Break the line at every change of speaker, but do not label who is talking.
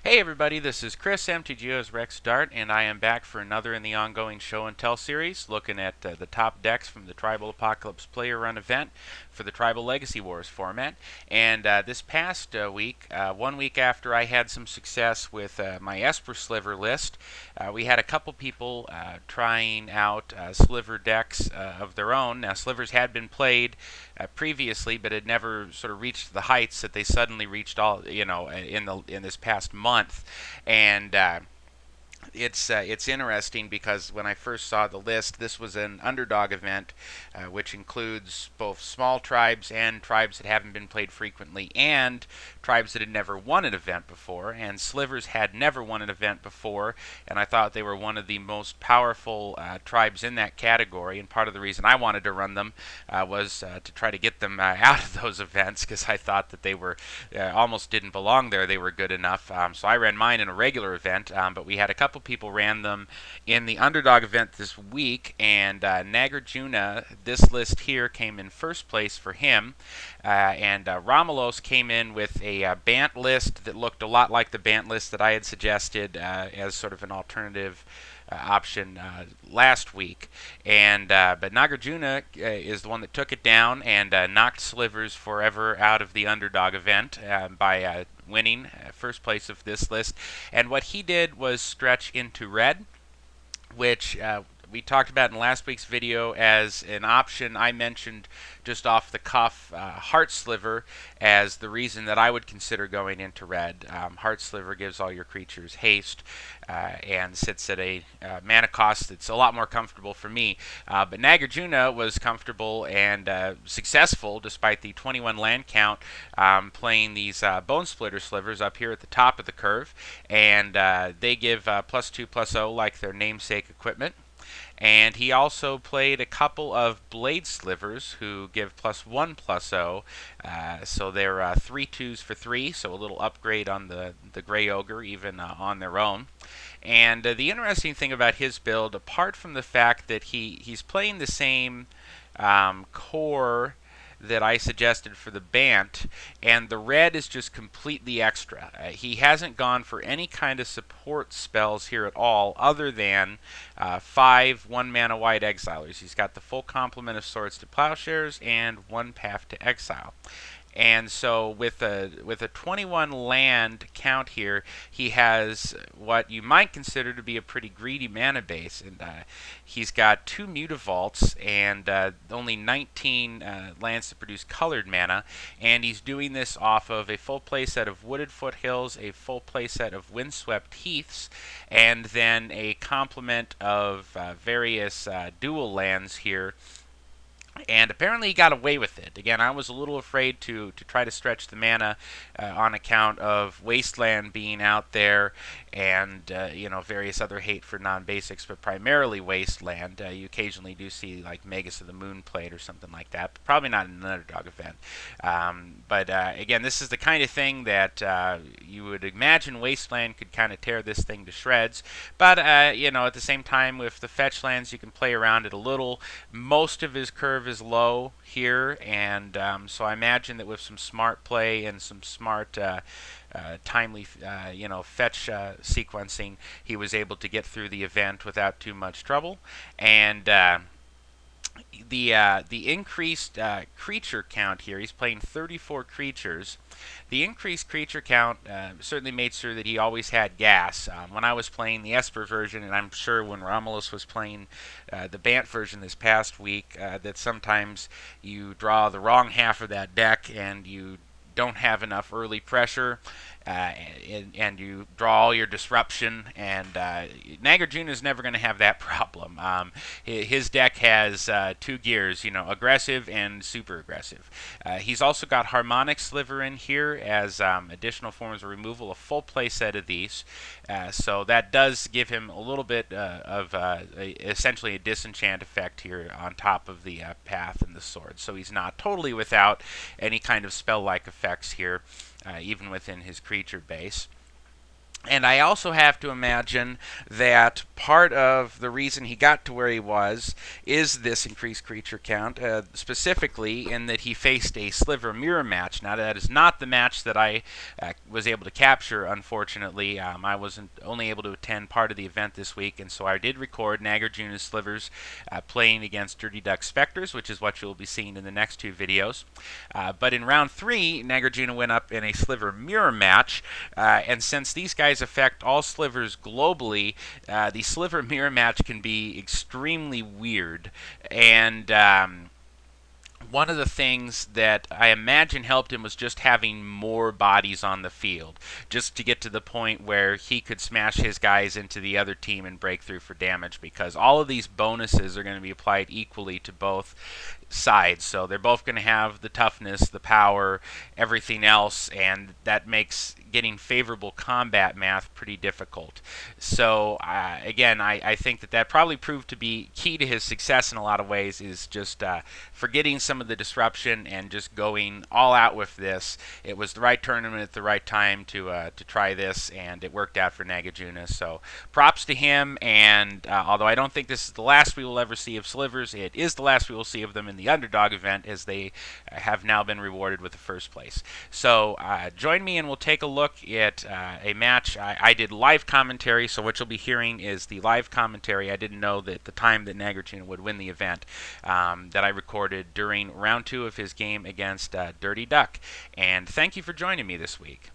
Hey everybody, this is Chris, MTGO's Rex Dart, and I am back for another in the ongoing Show and Tell series, looking at the top decks from the Tribal Apocalypse Player Run event for the Tribal Legacy Wars format. And this past week, 1 week after I had some success with my Esper Sliver list, we had a couple people trying out Sliver decks of their own. Now, Slivers had been played previously, but had never sort of reached the heights that they suddenly reached in this past month. And it's interesting because when I first saw the list, this was an underdog event, which includes both small tribes and tribes that haven't been played frequently, and tribes that had never won an event before. And Slivers had never won an event before, and I thought they were one of the most powerful tribes in that category. And part of the reason I wanted to run them was to try to get them out of those events, because I thought that they were almost didn't belong there. They were good enough. So I ran mine in a regular event, but we had a couple people ran them in the underdog event this week, and Nagarjuna, this list here, came in first place for him, and Romulos came in with a Bant list that looked a lot like the Bant list that I had suggested as sort of an alternative option last week, and but Nagarjuna is the one that took it down and knocked Slivers forever out of the underdog event by winning first place of this list. And what he did was stretch into red, which we talked about in last week's video as an option. I mentioned just off the cuff Heart Sliver as the reason that I would consider going into red. Heart Sliver gives all your creatures haste and sits at a mana cost that's a lot more comfortable for me. But Nagarjuna was comfortable and successful despite the 21 land count, playing these Bone Splitter Slivers up here at the top of the curve, and they give +2/+0 like their namesake equipment. And he also played a couple of Blade Slivers who give +1/+0. So they're 3/2s for 3, so a little upgrade on the Grey Ogre, even on their own. And the interesting thing about his build, apart from the fact that he's playing the same core that I suggested for the Bant, and the red is just completely extra. He hasn't gone for any kind of support spells here at all, other than 5 1-mana white exilers. He's got the full complement of Swords to Plowshares and 1 Path to Exile. And so with a 21 land count here, he has what you might consider to be a pretty greedy mana base. And he's got 2 Mutavaults and only 19 lands to produce colored mana. And he's doing this off of a full playset of Wooded Foothills, a full playset of Windswept Heaths, and then a complement of various dual lands here. And apparently he got away with it. Again, I was a little afraid to try to stretch the mana on account of Wasteland being out there and various other hate for non-basics, but primarily Wasteland. You occasionally do see like Magus of the Moon played or something like that, but probably not in an underdog event. But again, this is the kind of thing that you would imagine Wasteland could kind of tear this thing to shreds. But at the same time, with the fetch lands, you can play around it a little. Most of his curve is low here, and so I imagine that with some smart play and some smart timely fetch sequencing, he was able to get through the event without too much trouble. And the increased creature count here, he's playing 34 creatures. The increased creature count certainly made sure that he always had gas. When I was playing the Esper version, and I'm sure when Romulus was playing the Bant version this past week, that sometimes you draw the wrong half of that deck and you don't have enough early pressure, and you draw all your disruption, and Nagarjuna is never going to have that problem. His deck has 2 gears, aggressive and super aggressive. He's also got Harmonic Sliver in here as additional forms of removal, a full play set of these. So that does give him a little bit of essentially a disenchant effect here on top of the path and the sword. So he's not totally without any kind of spell-like effects here, even within his creature base. And I also have to imagine that part of the reason he got to where he was is this increased creature count, specifically in that he faced a Sliver mirror match. Now, that is not the match that I was able to capture, unfortunately. I wasn't only able to attend part of the event this week, and so I did record Nagarjuna's Slivers playing against Dirty Duck Specters, which is what you'll be seeing in the next two videos. But in round 3, Nagarjuna went up in a Sliver mirror match, and since these guys affect all slivers globally, the sliver mirror match can be extremely weird. And one of the things that I imagine helped him was just having more bodies on the field, just to get to the point where he could smash his guys into the other team and break through for damage, because all of these bonuses are going to be applied equally to both sides. So they're both going to have the toughness, the power, everything else, and that makes getting favorable combat math pretty difficult. So again, I think that probably proved to be key to his success in a lot of ways, is just forgetting some of the disruption and just going all out with this. It was the right tournament at the right time to try this, and it worked out for Nagarjuna. So props to him, and although I don't think this is the last we will ever see of Slivers, it is the last we will see of them in the underdog event, as they have now been rewarded with the first place. So join me and we'll take a look at a match. I did live commentary, so what you'll be hearing is the live commentary. I didn't know that the time that Nagarjuna would win the event, that I recorded during round 2 of his game against Dirty Duck. And thank you for joining me this week.